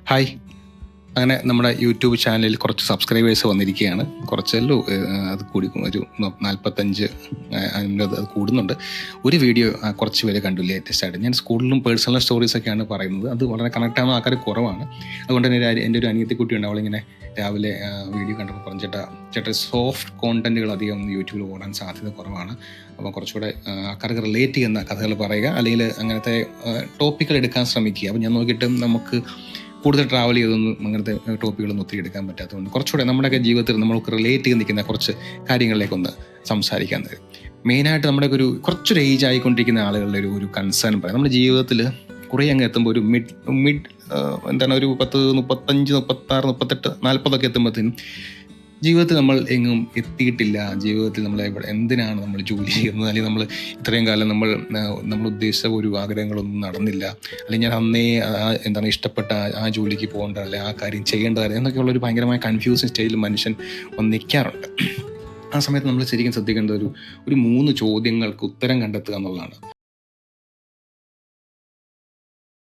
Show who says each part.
Speaker 1: Hi. അങ്ങനെ നമ്മുടെ YouTube ചാനലിൽ കുറച്ച് സബ്സ്ക്രൈബേഴ്സ് വന്നിരിക്കുകയാണ്. കുറച്ചല്ലോ അത് കൂടി ഒരു 45 അത് കൂടുന്നുണ്ട്. ഒരു വീഡിയോ കുറച്ച് പേര് കണ്ടു ലേറ്റസ്റ്റ് ആയിട്ട്. ഞാൻ സ്കൂളിലും പേഴ്സണൽ സ്റ്റോറീസൊക്കെയാണ് പറയുന്നത്. അത് വളരെ കണക്ട് ആവുന്ന ആൾക്കാർ കുറവാണ്. അതുകൊണ്ട് തന്നെ എൻ്റെ ഒരു അനിയത്തിക്കുട്ടിയുണ്ട്. അവളിങ്ങനെ രാവിലെ വീഡിയോ കണ്ടപ്പോൾ പറഞ്ഞു, ചേട്ടാ സോഫ്റ്റ് കോണ്ടന്റുകൾ അധികം യൂട്യൂബിൽ ഓടാൻ സാധ്യത കുറവാണ്. അപ്പോൾ കുറച്ചുകൂടെ ആൾക്കാർക്ക് റിലേറ്റ് ചെയ്യുന്ന കഥകൾ പറയുക, അല്ലെങ്കിൽ അങ്ങനത്തെ ടോപ്പിക്കുകൾ എടുക്കാൻ ശ്രമിക്കുക. അപ്പോൾ ഞാൻ നോക്കിയിട്ട് നമുക്ക് കൂടുതൽ ട്രാവൽ ചെയ്തൊന്നും അങ്ങനത്തെ ടോപ്പിക്കുകളൊന്നും ഒത്തിരി എടുക്കാൻ പറ്റാത്തതുകൊണ്ട് കുറച്ചുകൂടെ നമ്മുടെയൊക്കെ ജീവിതത്തിൽ നമ്മൾക്ക് റിലേറ്റ് ചെയ്ത് നിൽക്കുന്ന കുറച്ച് കാര്യങ്ങളിലേക്കൊന്ന് സംസാരിക്കാൻ തരും. മെയിനായിട്ട് നമ്മുടെയൊക്കെ കുറച്ചൊരു ഏജ് ആയിക്കൊണ്ടിരിക്കുന്ന ആളുകളുടെ ഒരു കൺസേൺ പറയാം. നമ്മുടെ ജീവിതത്തിൽ കുറേ അങ്ങ് എത്തുമ്പോൾ ഒരു മിഡ് ഒരു 10, 35, 36, 38, 40 എത്തുമ്പോഴത്തേനും ജീവിതത്തിൽ നമ്മൾ എങ്ങും എത്തിയിട്ടില്ല. ജീവിതത്തിൽ നമ്മൾ എന്തിനാണ് നമ്മൾ ജോലി ചെയ്യുന്നത്, അല്ലെങ്കിൽ നമ്മൾ ഇത്രയും കാലം നമ്മൾ ഉദ്ദേശിച്ച ഒരു ആഗ്രഹങ്ങളൊന്നും നടന്നില്ല, അല്ലെങ്കിൽ ഞാൻ അന്നേ ഇഷ്ടപ്പെട്ട ആ ജോലിക്ക് പോകേണ്ട, അല്ലെങ്കിൽ ആ കാര്യം ചെയ്യേണ്ടത് എന്നൊക്കെയുള്ള ഒരു ഭയങ്കരമായ കൺഫ്യൂസിങ് സ്റ്റേജിൽ മനുഷ്യൻ നിൽക്കാറുണ്ട്. ആ സമയത്ത് നമ്മൾ ശരിക്കും ശ്രദ്ധിക്കേണ്ട ഒരു 3 ചോദ്യങ്ങൾക്ക് ഉത്തരം കണ്ടെത്തുക എന്നുള്ളതാണ്.